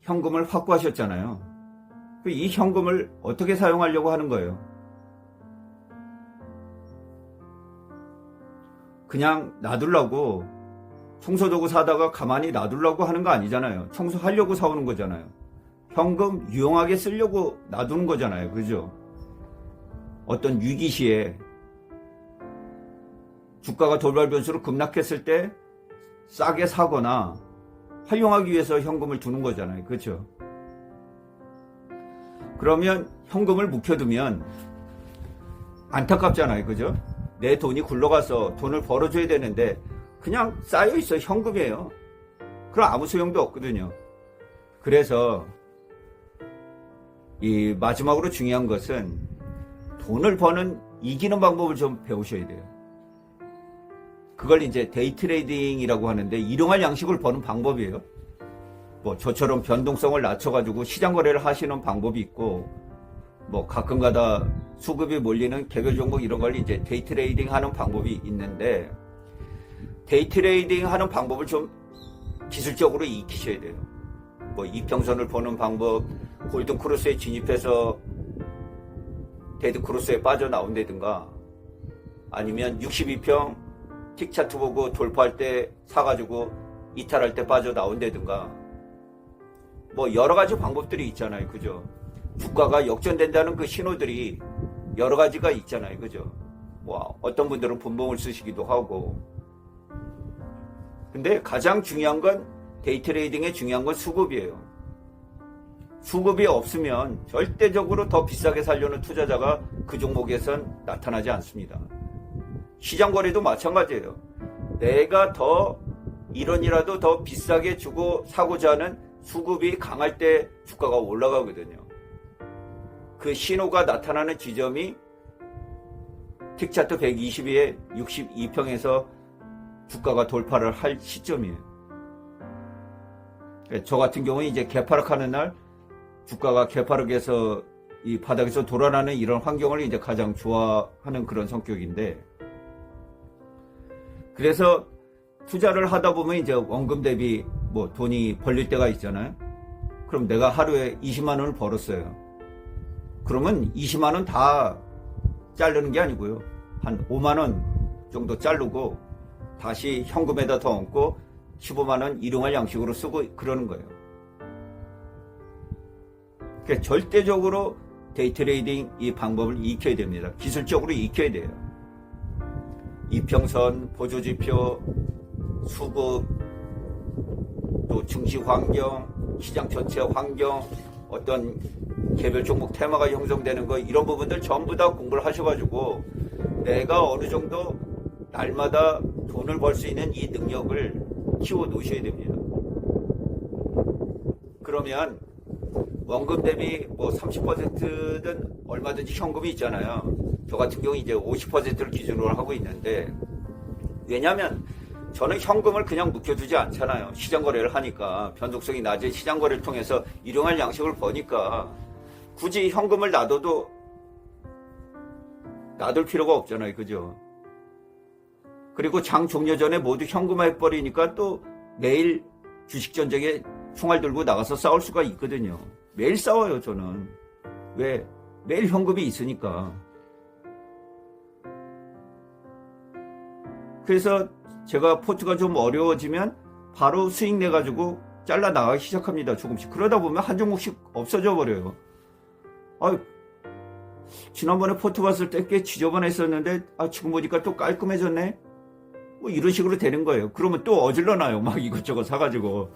현금을 확보하셨잖아요. 이 현금을 어떻게 사용하려고 하는 거예요? 그냥 놔두려고, 청소도구 사다가 가만히 놔두려고 하는 거 아니잖아요. 청소하려고 사오는 거잖아요. 현금 유용하게 쓰려고 놔두는 거잖아요. 그죠? 어떤 위기 시에 주가가 돌발 변수로 급락했을 때 싸게 사거나 활용하기 위해서 현금을 두는 거잖아요. 그렇죠? 그러면 현금을 묵혀두면 안타깝잖아요. 그죠? 내 돈이 굴러가서 돈을 벌어줘야 되는데 그냥 쌓여있어. 현금이에요. 그럼 아무 소용도 없거든요. 그래서 이 마지막으로 중요한 것은 돈을 버는 이기는 방법을 좀 배우셔야 돼요. 그걸 이제 데이 트레이딩이라고 하는데 일용할 양식을 버는 방법이에요. 뭐 저처럼 변동성을 낮춰가지고 시장 거래를 하시는 방법이 있고, 뭐 가끔가다 수급이 몰리는 개별 종목 이런 걸 이제 데이 트레이딩 하는 방법이 있는데, 데이 트레이딩 하는 방법을 좀 기술적으로 익히셔야 돼요. 뭐 이평선을 보는 방법, 골든 크로스에 진입해서 데드 크로스에 빠져나온다든가, 아니면 62평 틱 차트 보고 돌파할 때 사가지고 이탈할 때 빠져나온다든가, 뭐 여러 가지 방법들이 있잖아요. 그죠? 주가가 역전된다는 그 신호들이 여러 가지가 있잖아요. 그죠? 뭐 어떤 분들은 분봉을 쓰시기도 하고. 근데 가장 중요한 건, 데이 트레이딩의 중요한 건 수급이에요. 수급이 없으면 절대적으로 더 비싸게 살려는 투자자가 그 종목에선 나타나지 않습니다. 시장 거래도 마찬가지예요. 내가 더 1원이라도 더 비싸게 주고 사고자 하는 수급이 강할 때 주가가 올라가거든요. 그 신호가 나타나는 지점이 틱차트 122에 62평에서 주가가 돌파를 할 시점이에요. 저 같은 경우는 이제 개파락하는 날 주가가 개파락에서 이 바닥에서 돌아나는 이런 환경을 이제 가장 좋아하는 그런 성격인데, 그래서 투자를 하다 보면 이제 원금 대비 뭐 돈이 벌릴 때가 있잖아요. 그럼 내가 하루에 20만 원을 벌었어요. 그러면 20만 원 다 자르는 게 아니고요. 한 5만 원 정도 자르고 다시 현금에다 더 얹고 15만 원 일용할 양식으로 쓰고 그러는 거예요. 그러니까 절대적으로 데이 트레이딩 이 방법을 익혀야 됩니다. 기술적으로 익혀야 돼요. 이평선, 보조지표, 수급, 또 증시 환경, 시장 전체 환경, 어떤 개별 종목 테마가 형성되는 거, 이런 부분들 전부 다 공부를 하셔가지고 내가 어느 정도 날마다 돈을 벌 수 있는 이 능력을 키워 놓으셔야 됩니다. 그러면 원금 대비 뭐 30%든 얼마든지 현금이 있잖아요. 저 같은 경우 이제 50%를 기준으로 하고 있는데, 왜냐하면 저는 현금을 그냥 묵혀두지 않잖아요. 시장 거래를 하니까, 변동성이 낮은 시장 거래를 통해서 일용할 양식을 버니까 굳이 현금을 놔둬도 놔둘 필요가 없잖아요. 그죠? 그리고 장 종료 전에 모두 현금화해버리니까 또 내일 주식 전쟁에 총알 들고 나가서 싸울 수가 있거든요. 매일 싸워요, 저는. 왜? 매일 현금이 있으니까. 그래서 제가 포트가 좀 어려워지면 바로 수익 내가지고 잘라 나가기 시작합니다. 조금씩. 그러다 보면 한 종목씩 없어져 버려요. 지난번에 포트 봤을 때 꽤 지저분했었는데 지금 보니까 또 깔끔해졌네. 뭐 이런 식으로 되는 거예요. 그러면 또 어질러놔요. 막 이것저것 사가지고.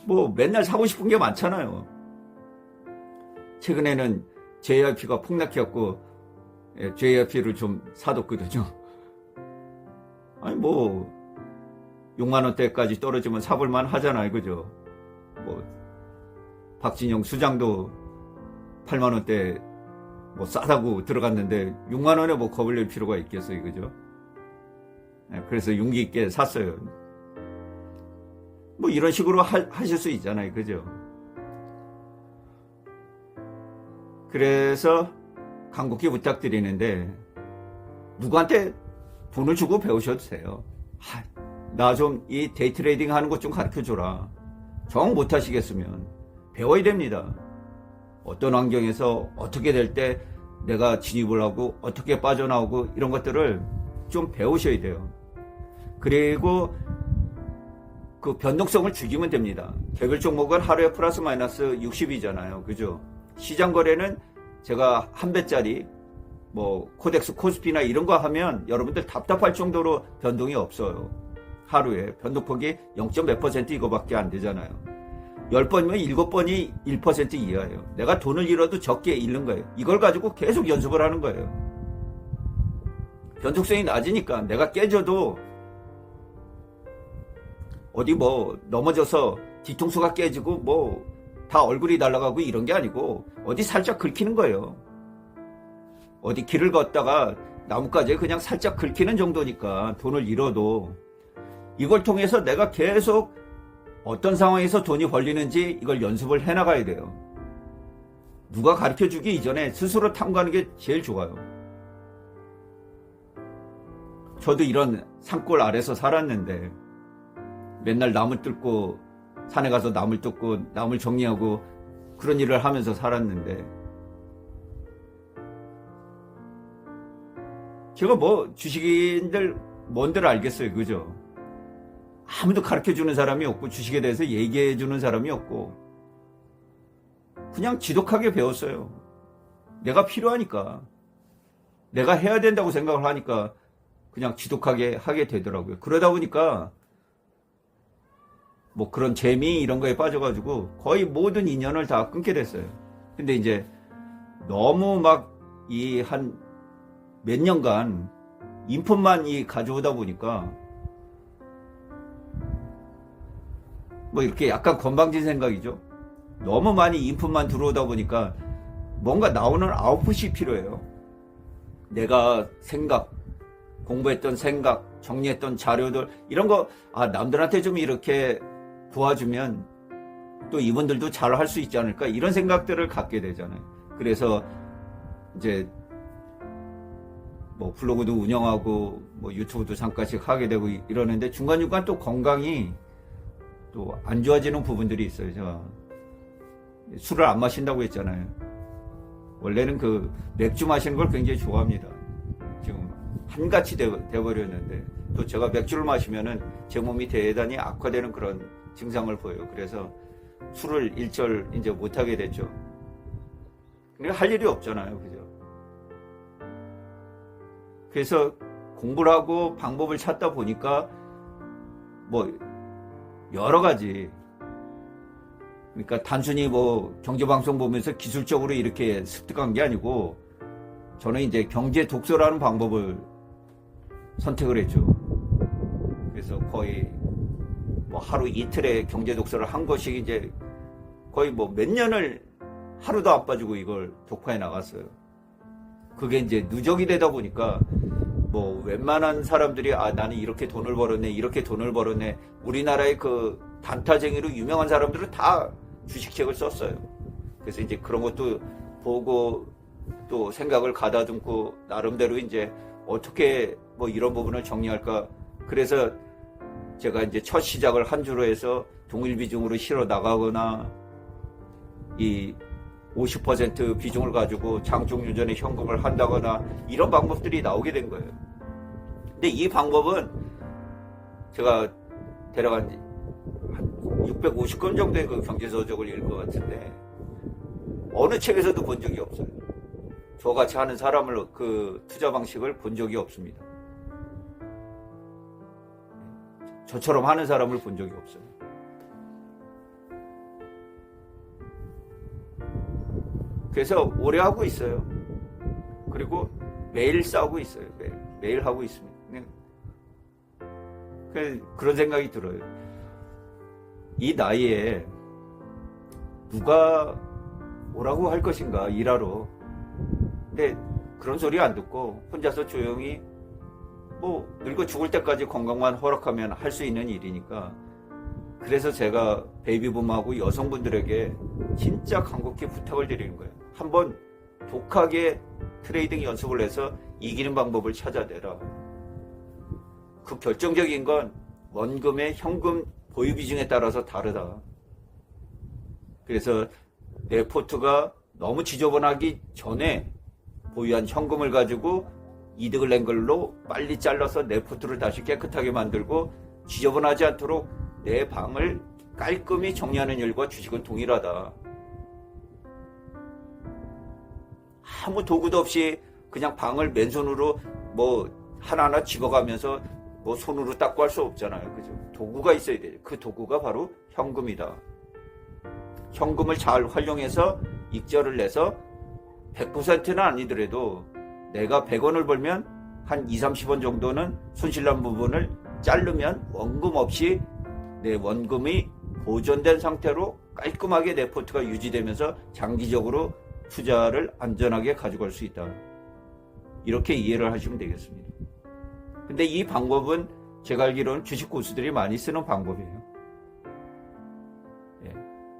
뭐 맨날 사고 싶은 게 많잖아요. 최근에는 JYP가 폭락해갖고 JYP를 좀 사뒀거든요. 아니 뭐 6만원대까지 떨어지면 사볼만 하잖아요. 그죠? 뭐 박진영 수장도 8만원대 뭐 싸다고 들어갔는데 6만원에 뭐 겁을 낼 필요가 있겠어요. 그죠? 그래서 용기 있게 샀어요. 뭐 이런 식으로 하실 수 있잖아요. 그죠? 그래서 간곡히 부탁드리는데, 누구한테 돈을 주고 배우셔도 돼요. 나 좀 이 데이 트레이딩 하는 것 좀 가르쳐 줘라. 정 못하시겠으면 배워야 됩니다. 어떤 환경에서 어떻게 될 때 내가 진입을 하고 어떻게 빠져나오고 이런 것들을 좀 배우셔야 돼요. 그리고 그 변동성을 죽이면 됩니다. 개별 종목은 하루에 플러스 마이너스 60이잖아요. 그죠? 시장 거래는 제가 한 배짜리 뭐 코덱스 코스피나 이런 거 하면 여러분들 답답할 정도로 변동이 없어요. 하루에 변동폭이 0.몇 % 이거밖에 안 되잖아요. 10번이면 7번이 1% 이하예요. 내가 돈을 잃어도 적게 잃는 거예요. 이걸 가지고 계속 연습을 하는 거예요. 변동성이 낮으니까 내가 깨져도 어디 뭐 넘어져서 뒤통수가 깨지고 뭐 다 얼굴이 날아가고 이런 게 아니고 어디 살짝 긁히는 거예요. 어디 길을 걷다가 나뭇가지에 그냥 살짝 긁히는 정도니까 돈을 잃어도 이걸 통해서 내가 계속 어떤 상황에서 돈이 벌리는지 이걸 연습을 해나가야 돼요. 누가 가르쳐주기 이전에 스스로 탐구하는 게 제일 좋아요. 저도 이런 산골 아래서 살았는데 맨날 나무 뜯고 산에 가서 나물 뜯고 나물 정리하고 그런 일을 하면서 살았는데 제가 뭐 주식인들 뭔들 알겠어요. 그죠? 아무도 가르쳐주는 사람이 없고 주식에 대해서 얘기해주는 사람이 없고 그냥 지독하게 배웠어요. 내가 필요하니까 내가 해야 된다고 생각을 하니까 그냥 지독하게 하게 되더라고요. 그러다 보니까 뭐 그런 재미 이런 거에 빠져가지고 거의 모든 인연을 다 끊게 됐어요. 근데 이제 너무 막 이 한 몇 년간 인풋만 가져오다 보니까 뭐 이렇게 약간 건방진 생각이죠. 너무 많이 인풋만 들어오다 보니까 뭔가 나오는 아웃풋이 필요해요. 내가 공부했던 생각, 정리했던 자료들 이런 거 남들한테 좀 이렇게 도와주면 또 이분들도 잘 할 수 있지 않을까 이런 생각들을 갖게 되잖아요. 그래서 이제 뭐 블로그도 운영하고 뭐 유튜브도 잠깐씩 하게 되고 이러는데 중간중간 또 건강이 또 안 좋아지는 부분들이 있어요. 제가 술을 안 마신다고 했잖아요. 원래는 그 맥주 마시는 걸 굉장히 좋아합니다. 지금 한같이 돼버렸는데 또 제가 맥주를 마시면은 제 몸이 대단히 악화되는 그런 증상을 보여요. 그래서 술을 일절 이제 못하게 됐죠. 근데 할 일이 없잖아요. 그죠? 그래서 공부를 하고 방법을 찾다 보니까 뭐 여러 가지 그러니까 단순히 뭐 경제방송 보면서 기술적으로 이렇게 습득한 게 아니고 저는 이제 경제 독서라는 방법을 선택을 했죠. 그래서 거의 뭐 하루 이틀에 경제 독서를 한 것이 이제 거의 뭐 몇 년을 하루도 안 빠지고 이걸 독파해 나갔어요. 그게 이제 누적이 되다 보니까 뭐 웬만한 사람들이 나는 이렇게 돈을 벌었네 이렇게 돈을 벌었네 우리나라의 그 단타쟁이로 유명한 사람들은 다 주식책을 썼어요. 그래서 이제 그런 것도 보고 또 생각을 가다듬고 나름대로 이제 어떻게 뭐 이런 부분을 정리할까 그래서 제가 이제 첫 시작을 한 주로 해서 동일 비중으로 실어 나가거나 이 50% 비중을 가지고 장중 유전에 현금을 한다거나 이런 방법들이 나오게 된 거예요. 근데 이 방법은 제가 대략 한 650건 정도의 그 경제서적을 읽은 것 같은데 어느 책에서도 본 적이 없어요. 저같이 하는 사람을 그 투자 방식을 본 적이 없습니다. 저처럼 하는 사람을 본 적이 없어요. 그래서 오래 하고 있어요. 그리고 매일 싸우고 있어요. 매일 하고 있습니다. 그런 생각이 들어요. 이 나이에 누가 오라고 할 것인가 일하러. 근데 그런 소리 안 듣고 혼자서 조용히 뭐 늙어 죽을 때까지 건강만 허락하면 할 수 있는 일이니까 그래서 제가 베이비붐하고 여성분들에게 진짜 간곡히 부탁을 드리는 거예요. 한번 독하게 트레이딩 연습을 해서 이기는 방법을 찾아내라. 그 결정적인 건 원금의 현금 보유 비중에 따라서 다르다. 그래서 내 포트가 너무 지저분하기 전에 보유한 현금을 가지고 이득을 낸 걸로 빨리 잘라서 내 포트를 다시 깨끗하게 만들고 지저분하지 않도록 내 방을 깔끔히 정리하는 일과 주식은 동일하다. 아무 도구도 없이 그냥 방을 맨손으로 뭐 하나하나 집어가면서 뭐 손으로 닦고 할 수 없잖아요. 그죠? 도구가 있어야 돼요. 그 도구가 바로 현금이다. 현금을 잘 활용해서 익절을 내서 100%는 아니더라도 내가 100원을 벌면 한 2, 30원 정도는 손실난 부분을 자르면 원금 없이 내 원금이 보존된 상태로 깔끔하게 내 포트가 유지되면서 장기적으로 투자를 안전하게 가져갈 수 있다. 이렇게 이해를 하시면 되겠습니다. 근데 이 방법은 제가 알기로는 주식 고수들이 많이 쓰는 방법이에요.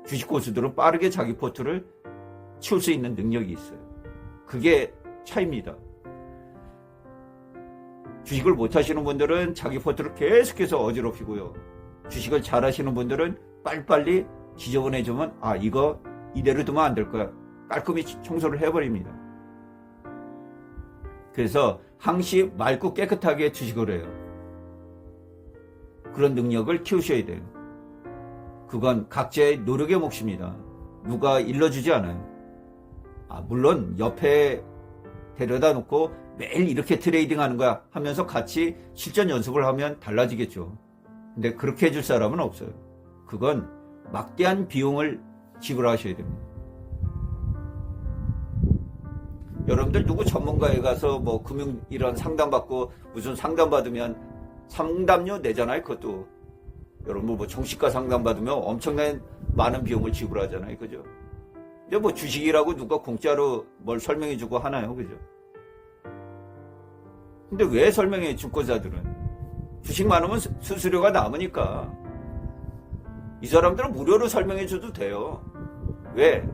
주식 고수들은 빠르게 자기 포트를 치울 수 있는 능력이 있어요. 그게 차이입니다. 주식을 못 하시는 분들은 자기 포트를 계속해서 어지럽히고요. 주식을 잘 하시는 분들은 빨리빨리 지저분해지면 이거 이대로 두면 안 될 거야. 깔끔히 청소를 해버립니다. 그래서 항시 맑고 깨끗하게 주식을 해요. 그런 능력을 키우셔야 돼요. 그건 각자의 노력의 몫입니다. 누가 일러주지 않아요. 물론 옆에 데려다 놓고 매일 이렇게 트레이딩 하는 거야 하면서 같이 실전 연습을 하면 달라지겠죠. 근데 그렇게 해줄 사람은 없어요. 그건 막대한 비용을 지불하셔야 됩니다. 여러분들 누구 전문가에 가서 뭐 금융 이런 상담받고 무슨 상담받으면 상담료 내잖아요. 그것도 여러분 뭐 정신과 상담받으면 엄청난 많은 비용을 지불하잖아요. 그죠? 근데 뭐 주식이라고 누가 공짜로 뭘 설명해주고 하나요? 그죠? 근데 왜 설명해? 증권사들은 주식 많으면 수수료가 남으니까. 이 사람들은 무료로 설명해줘도 돼요. 왜?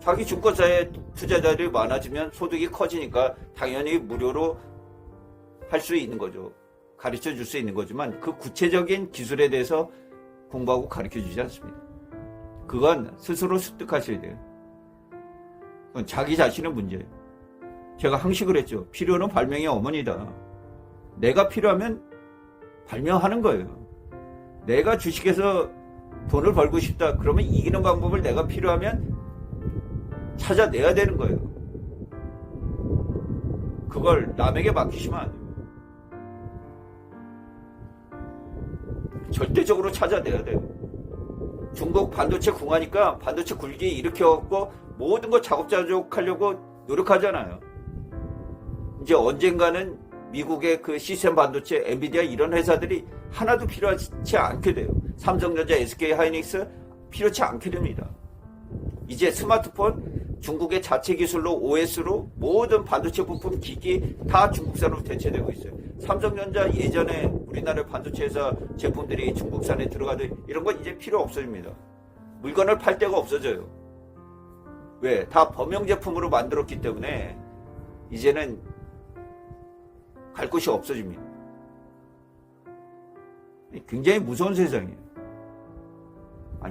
자기 증권사에 투자자들이 많아지면 소득이 커지니까 당연히 무료로 할 수 있는 거죠. 가르쳐 줄 수 있는 거지만 그 구체적인 기술에 대해서 공부하고 가르쳐 주지 않습니다. 그건 스스로 습득하셔야 돼요. 그건 자기 자신의 문제예요. 제가 항식을 했죠. 필요는 발명의 어머니다. 내가 필요하면 발명하는 거예요. 내가 주식에서 돈을 벌고 싶다. 그러면 이기는 방법을 내가 필요하면 찾아내야 되는 거예요. 그걸 남에게 맡기시면 안 돼요. 절대적으로 찾아내야 돼요. 중국 반도체 궁하니까 반도체 굴기 일으켜갖고 모든 거 자급자족하려고 노력하잖아요. 이제 언젠가는 미국의 그 시스템 반도체, 엔비디아 이런 회사들이 하나도 필요하지 않게 돼요. 삼성전자, SK 하이닉스 필요치 않게 됩니다. 이제 스마트폰 중국의 자체 기술로 OS로 모든 반도체 부품 기기 다 중국산으로 대체되고 있어요. 삼성전자 예전에 우리나라 반도체 회사 제품들이 중국산에 들어가던 이런 건 이제 필요 없어집니다. 물건을 팔 데가 없어져요. 왜? 다 범용 제품으로 만들었기 때문에 이제는 갈 곳이 없어집니다. 굉장히 무서운 세상이에요.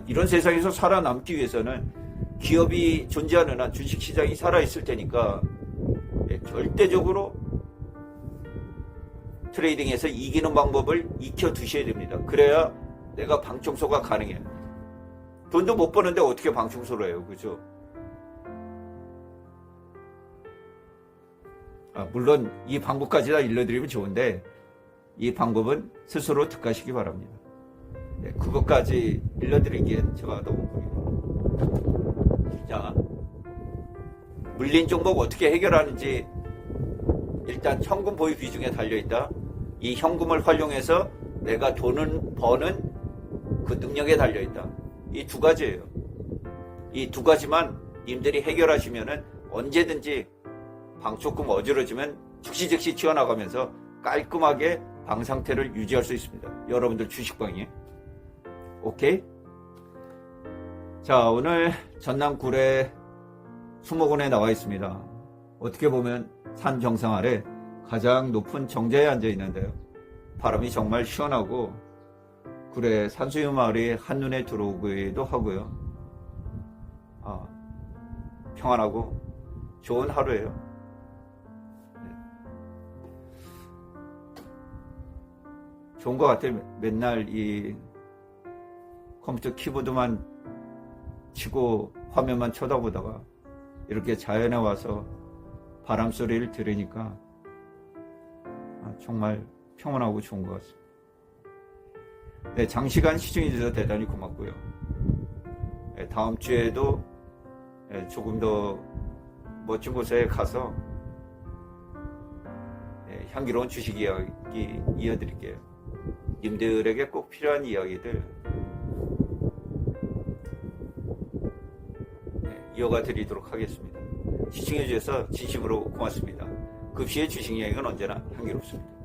이런 세상에서 살아남기 위해서는 기업이 존재하는 한 주식시장이 살아있을 테니까 절대적으로 트레이딩에서 이기는 방법을 익혀두셔야 됩니다. 그래야 내가 방청소가 가능해요. 돈도 못 버는데 어떻게 방청소를 해요. 그죠? 물론 이 방법까지 다 일러드리면 좋은데 이 방법은 스스로 득하시기 바랍니다. 그것까지 일러드리기엔 제가 너무 무리입니다. 자, 물린 종목 어떻게 해결하는지 일단 현금 보유 비중에 달려있다. 이 현금을 활용해서 내가 돈을 버는 그 능력에 달려있다. 이 두 가지예요. 이 두 가지만 님들이 해결하시면은 언제든지 방 조금 어지러지면 즉시 튀어나가면서 깔끔하게 방 상태를 유지할 수 있습니다. 여러분들 주식방에. 오케이? 자, 오늘 전남 구례 수목원에 나와 있습니다. 어떻게 보면 산 정상 아래 가장 높은 정자에 앉아 있는데요. 바람이 정말 시원하고 구례 산수유 마을이 한눈에 들어오기도 하고요. 평안하고 좋은 하루예요. 좋은 것 같아요. 맨날 이 컴퓨터 키보드만 치고 화면만 쳐다보다가 이렇게 자연에 와서 바람 소리를 들으니까 정말 평온하고 좋은 것 같습니다. 네, 장시간 시청해 주셔서 대단히 고맙고요. 네, 다음 주에도 조금 더 멋진 곳에 가서 향기로운 주식 이야기 이어드릴게요. 님들에게 꼭 필요한 이야기들 이어가 드리도록 하겠습니다. 시청해 주셔서 진심으로 고맙습니다. 급시의 주식 이야기는 언제나 향기롭습니다.